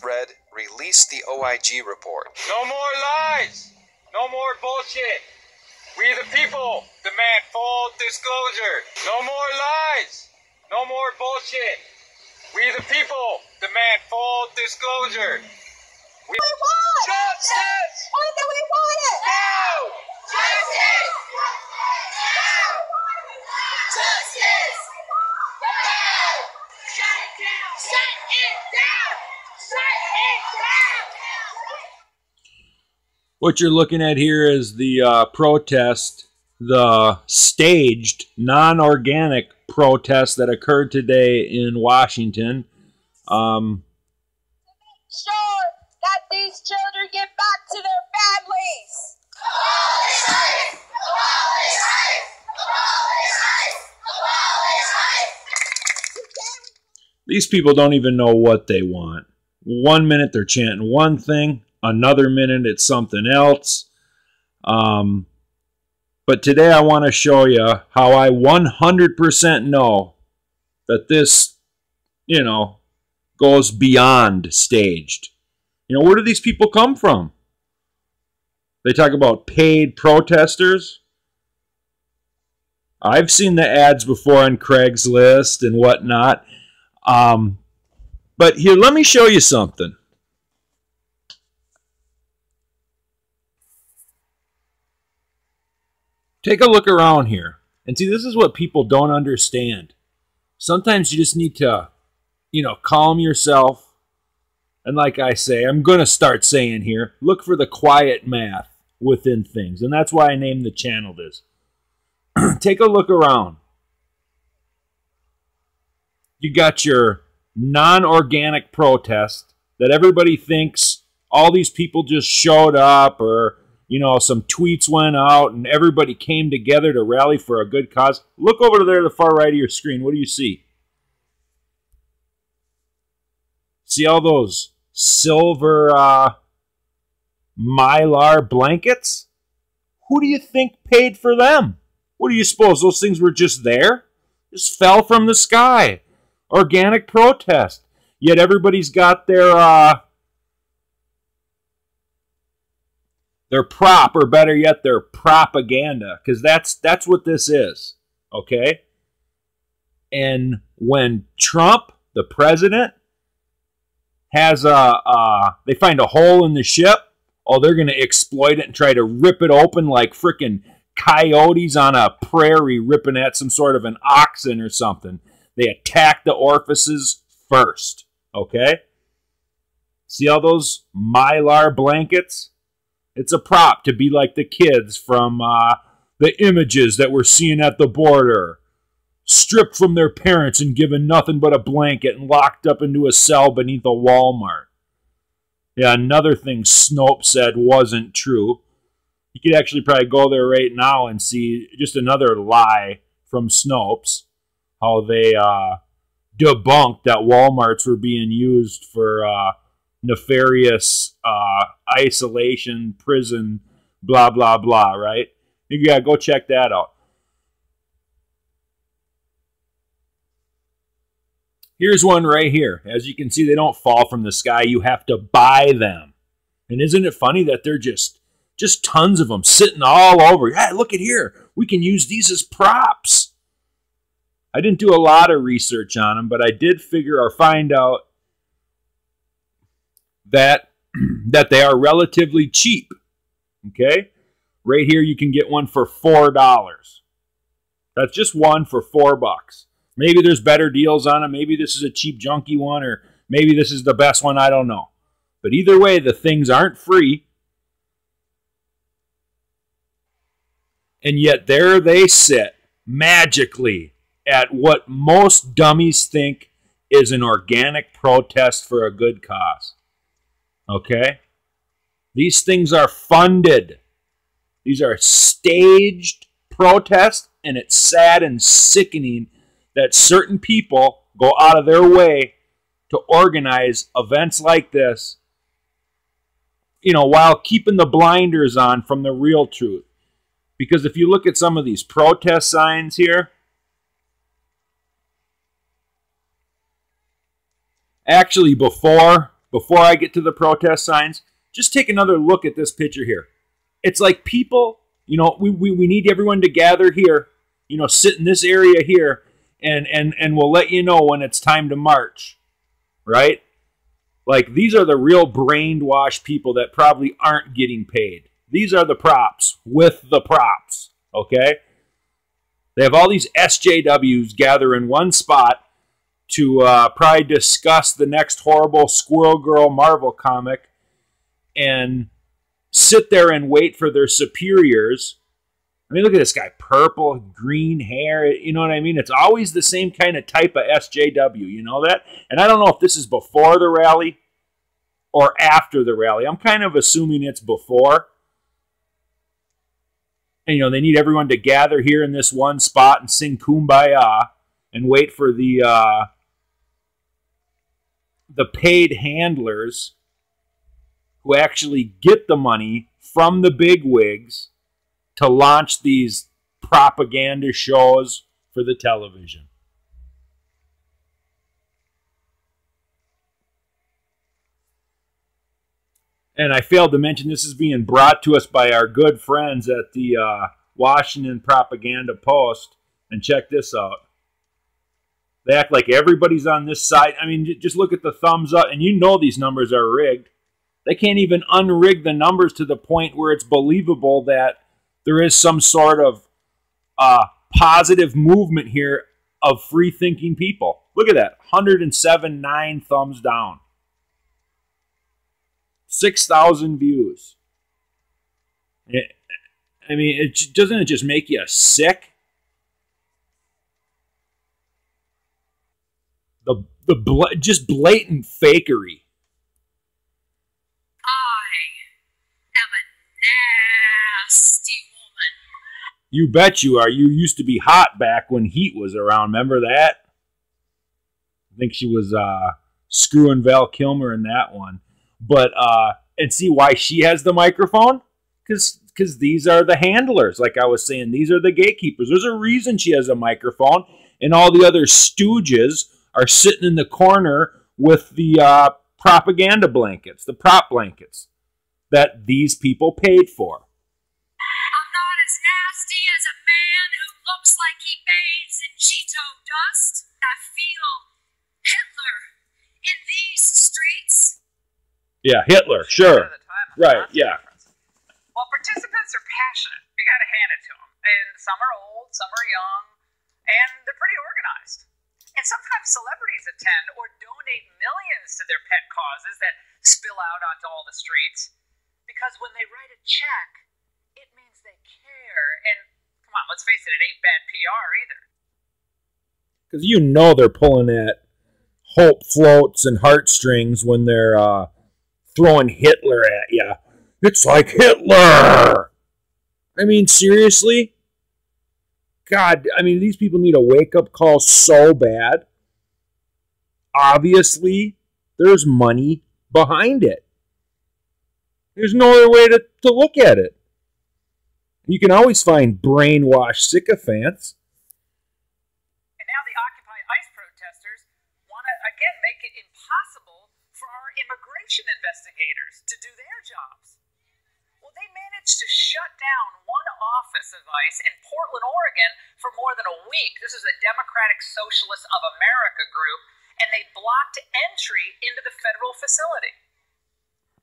read, release the OIG report. No more lies! No more bullshit! We the people demand full disclosure. No more lies! No more bullshit! We the people demand full disclosure. We want justice! Why do we want it? Now! Justice! Now! Justice! Now! Shut it down! Shut it down! Shut it down! What you're looking at here is the protest, the staged, non-organic protest that occurred today in Washington. Sure that these children get back to their families. Abolish ICE! Abolish ICE! Abolish ICE! Abolish ICE! These people don't even know what they want. 1 minute they're chanting one thing, another minute it's something else. But today I want to show you how I 100% know that this, goes beyond staged. Where do these people come from? They talk about paid protesters. I've seen the ads before on Craigslist and whatnot. But here, let me show you something. Take a look around here. And see, this is what people don't understand. Sometimes you just need to, calm yourself. And like I say, I'm going to start saying here, look for the quiet math within things. And that's why I named the channel this. Take a look around. You got your non-organic protest that everybody thinks all these people just showed up, or some tweets went out and everybody came together to rally for a good cause. Look over there to the far right of your screen. What do you see? See all those silver mylar blankets? Who do you think paid for them? What do you suppose? Those things were just there? Just fell from the sky. Organic protest. Yet everybody's got their prop, or better yet, their propaganda, because that's what this is, okay? And when Trump, the president, has they find a hole in the ship, they're going to exploit it and try to rip it open like frickin' coyotes on a prairie ripping at some sort of an oxen or something. They attack the orifices first, okay? See all those mylar blankets? It's a prop to be like the kids from the images that we're seeing at the border. Stripped from their parents and given nothing but a blanket and locked up into a cell beneath a Walmart. Yeah, another thing Snopes said wasn't true. You could actually probably go there right now and see just another lie from Snopes. How they debunked that Walmarts were being used for nefarious isolation, prison, blah, blah, blah, right? You gotta go check that out. Here's one right here. As you can see, they don't fall from the sky. You have to buy them. And isn't it funny that they're just tons of them sitting all over? Hey, look at here. We can use these as props. I didn't do a lot of research on them, but I did figure or find out that they are relatively cheap. Okay? Right here, you can get one for $4. That's just one for $4. Maybe there's better deals on it. Maybe this is a cheap, junky one, or maybe this is the best one. I don't know. But either way, the things aren't free. And yet there they sit magically at what most dummies think is an organic protest for a good cause. Okay? These things are funded. These are staged protests, and it's sad and sickening that certain people go out of their way to organize events like this, while keeping the blinders on from the real truth. Because if you look at some of these protest signs here, actually before before I get to the protest signs, just take another look at this picture here. It's like people, you know, we need everyone to gather here, you know, sit in this area here, and we'll let you know when it's time to march, right? Like, these are the real brainwashed people that probably aren't getting paid. These are the props with the props, okay? They have all these SJWs gather in one spot to probably discuss the next horrible Squirrel Girl Marvel comic and sit there and wait for their superiors. I mean, look at this guy, purple, green hair, you know what I mean? It's always the same kind of type of SJW, you know that? And I don't know if this is before the rally or after the rally. I'm kind of assuming it's before. And, you know, they need everyone to gather here in this one spot and sing Kumbaya and wait for the paid handlers who actually get the money from the bigwigs to launch these propaganda shows for the television. And I failed to mention this is being brought to us by our good friends at the Washington Propaganda Post. And check this out. They act like everybody's on this side. I mean, just look at the thumbs up, and you know these numbers are rigged. They can't even unrig the numbers to the point where it's believable that there is some sort of positive movement here of free-thinking people. Look at that, 107.9 thumbs down. 6,000 views. I mean, doesn't it just make you sick? Just blatant fakery. I am a nasty woman. You bet you are. You used to be hot back when Heat was around. Remember that? I think she was screwing Val Kilmer in that one. But, and see why she has the microphone? Because these are the handlers. Like I was saying, these are the gatekeepers. There's a reason she has a microphone, and all the other stooges are sitting in the corner with the propaganda blankets, the prop blankets that these people paid for. I'm not as nasty as a man who looks like he bathes in Cheeto dust. I feel Hitler in these streets. Yeah, Hitler, sure. Right, yeah. Well, participants are passionate. You got to hand it to them. And some are old, some are young, and they're pretty organized. And sometimes celebrities attend or donate millions to their pet causes that spill out onto all the streets. Because when they write a check, it means they care. And come on, let's face it, it ain't bad PR either. Because you know they're pulling at hope floats and heartstrings when they're throwing Hitler at you. It's like Hitler! I mean, seriously? God, I mean, these people need a wake-up call so bad. Obviously, there's money behind it. There's no other way to look at it. You can always find brainwashed sycophants. And now the Occupy ICE protesters want to, again, make it impossible for our immigration investigators to do their jobs. Well, they managed to shut down one office of ICE in Portland, Oregon for more than a week. This is the Democratic Socialists of America group, and they blocked entry into the federal facility.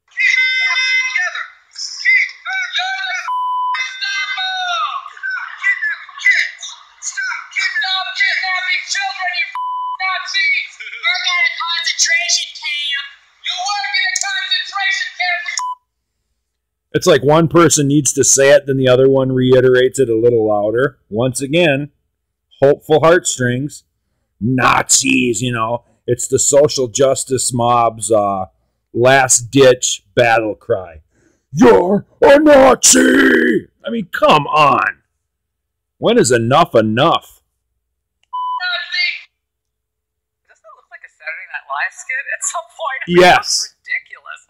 Keep together! Keep together! Stop kidnapping children, you Nazis! Work at a concentration camp. You work in a concentration camp! It's like one person needs to say it, then the other one reiterates it a little louder. Once again, hopeful heartstrings. Nazis, you know. It's the social justice mob's last-ditch battle cry. You're a Nazi! I mean, come on. When is enough enough? Doesn't it look like a Saturday Night Live skit at some point? Yes. It's ridiculous.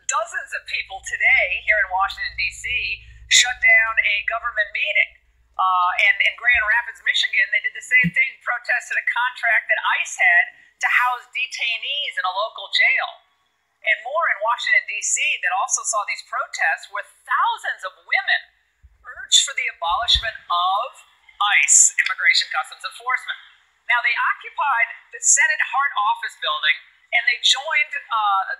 Dozens of people today here in Washington, D.C. shut down a government meeting. And in Grand Rapids, Michigan, they did the same thing, protested a contract that ICE had to house detainees in a local jail. and more in Washington, D.C. that also saw these protests where thousands of women urged for the abolishment of ICE, Immigration Customs Enforcement. Now, they occupied the Senate Hart Office building, and they joined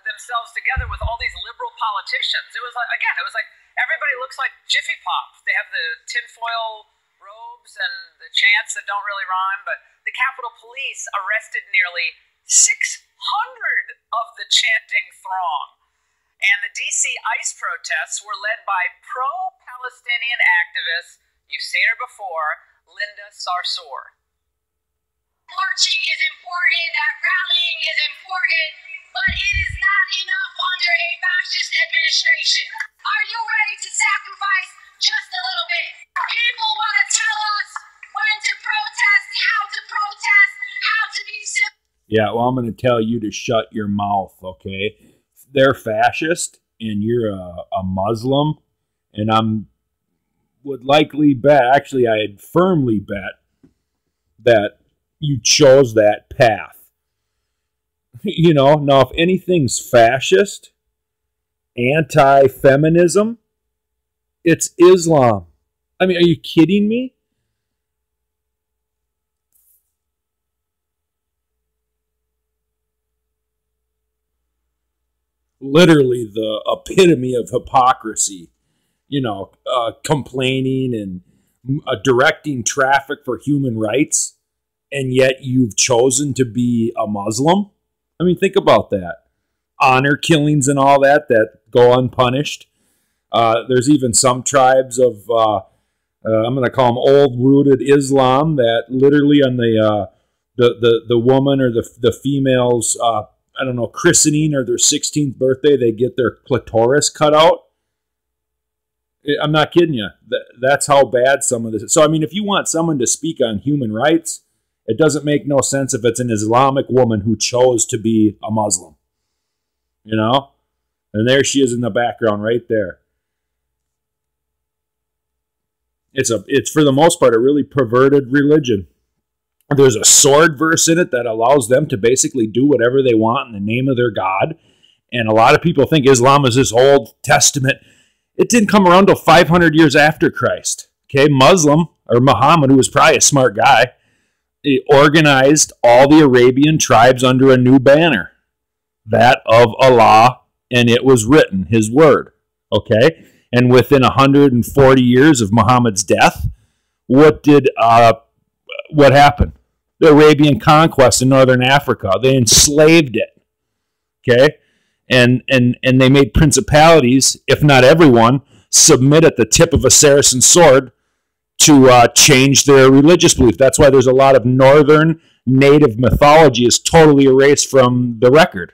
themselves together with all these liberal politicians. It was like, again, it was like everybody looks like Jiffy Pop. They have the tinfoil robes and the chants that don't really rhyme, but the Capitol Police arrested nearly 600 of the chanting throng. And the D.C. ICE protests were led by pro-Palestinian activist, you've seen her before, Linda Sarsour. Marching is important, that rallying is important, but it is not enough under a fascist administration. Are you ready to sacrifice just a little bit? People want to tell us when to protest, how to be civil. Yeah, well, I'm going to tell you to shut your mouth, okay? They're fascist, and you're a Muslim, and would likely bet, actually, I'd firmly bet that you chose that path. You know, now if anything's fascist, anti-feminism, it's Islam. I mean, are you kidding me? Literally the epitome of hypocrisy. You know, complaining and directing traffic for human rights, and yet you've chosen to be a Muslim? I mean, think about that. Honor killings and all that go unpunished. There's even some tribes of, I'm going to call them old-rooted Islam, that literally on the woman or the female's, I don't know, christening or their 16th birthday, they get their clitoris cut out. I'm not kidding you. That's how bad some of this is. So, I mean, if you want someone to speak on human rights, it doesn't make no sense if it's an Islamic woman who chose to be a Muslim. You know? And there she is in the background right there. It's for the most part a really perverted religion. There's a sword verse in it that allows them to basically do whatever they want in the name of their God. And a lot of people think Islam is this Old Testament. It didn't come around till 500 years after Christ. Okay, Muslim, or Muhammad, who was probably a smart guy, he organized all the Arabian tribes under a new banner, that of Allah, and it was written, his word. Okay, and within 140 years of Muhammad's death, what happened? The Arabian conquest in northern Africa. They enslaved it. Okay, and they made principalities, if not everyone, submit at the tip of a Saracen sword to change their religious belief. That's why there's a lot of northern native mythology is totally erased from the record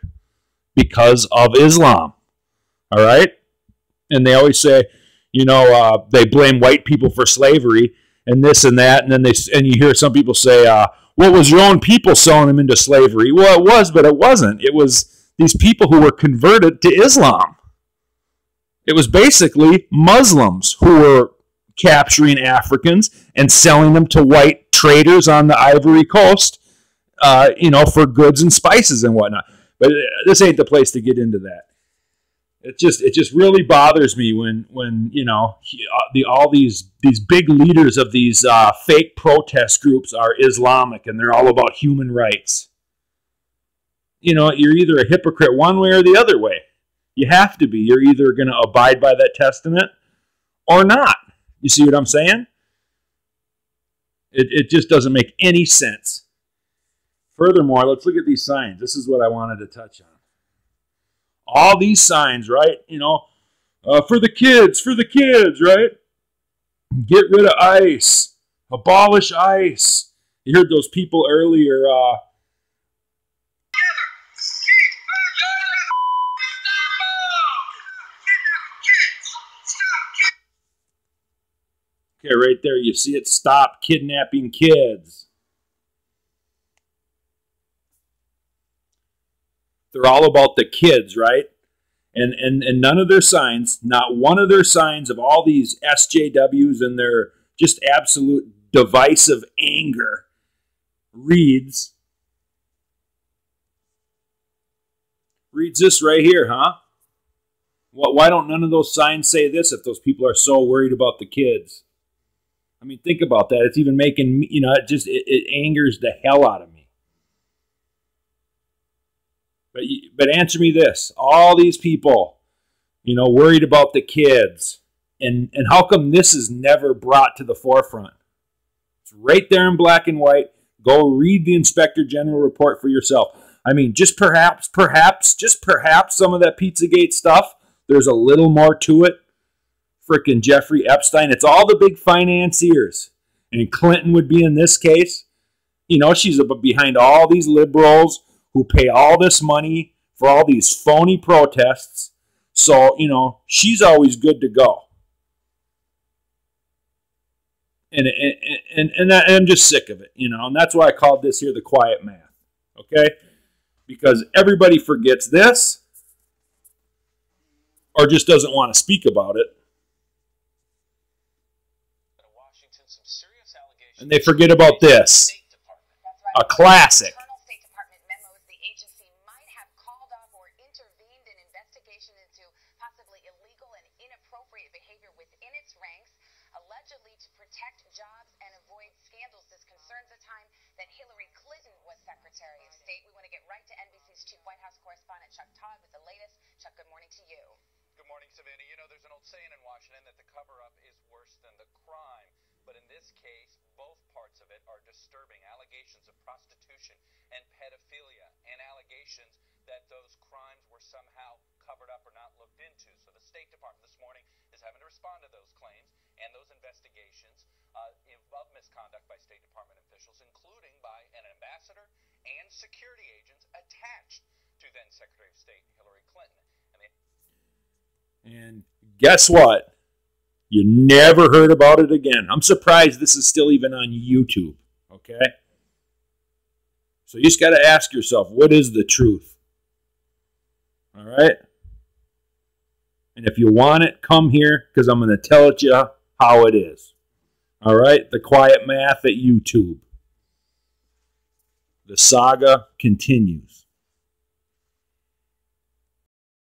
because of Islam. All right? And they always say, you know, they blame white people for slavery and this and that, and then you hear some people say, what was your own people selling them into slavery? Well, it was, but it wasn't. It was these people who were converted to Islam. It was basically Muslims who were capturing Africans and selling them to white traders on the Ivory Coast, you know, for goods and spices and whatnot. But this ain't the place to get into that. It just really bothers me when you know all these big leaders of these fake protest groups are Islamic and they're all about human rights. You know, you're either a hypocrite one way or the other way. You have to be. You're either going to abide by that testament or not. You see what I'm saying? It just doesn't make any sense. Furthermore, let's look at these signs. This is what I wanted to touch on. All these signs, right? You know, for the kids, right? Get rid of ICE. Abolish ICE. You heard those people earlier. Okay, right there, you see it. Stop kidnapping kids. They're all about the kids, right? And none of their signs, not one of their signs of all these SJWs and their just absolute divisive anger reads, Reads this right here, huh? Why don't none of those signs say this if those people are so worried about the kids? I mean, think about that. It's even making me, it angers the hell out of me. But answer me this. All these people, worried about the kids. And how come this is never brought to the forefront? It's right there in black and white. Go read the Inspector General report for yourself. I mean, just perhaps some of that Pizzagate stuff, there's a little more to it. Frickin' Jeffrey Epstein. It's all the big financiers. And Clinton would be in this case. She's behind all these liberals who pay all this money for all these phony protests. So, she's always good to go. And I'm just sick of it, and that's why I called this here the quiet math, okay? Because everybody forgets this or just doesn't want to speak about it. And they forget about this, a classic. Allegedly to protect jobs and avoid scandals. This concerns the time that Hillary Clinton was Secretary of State. We want to get right to NBC's chief White House correspondent, Chuck Todd, with the latest. Chuck, good morning to you. Good morning, Savannah. There's an old saying in Washington that the cover-up is worse than the crime. But in this case, both parts of it are disturbing. Allegations of prostitution and pedophilia, and allegations that those crimes were somehow covered up or not looked into. So the State Department this morning is having to respond to those claims and those investigations of misconduct by State Department officials, including by an ambassador and security agents attached to then Secretary of State Hillary Clinton. And guess what? You never heard about it again. I'm surprised this is still even on YouTube, okay? So you just got to ask yourself, what is the truth? All right? And if you want it, come here, because I'm going to tell it you how it is. All right? The quiet math at YouTube. The saga continues.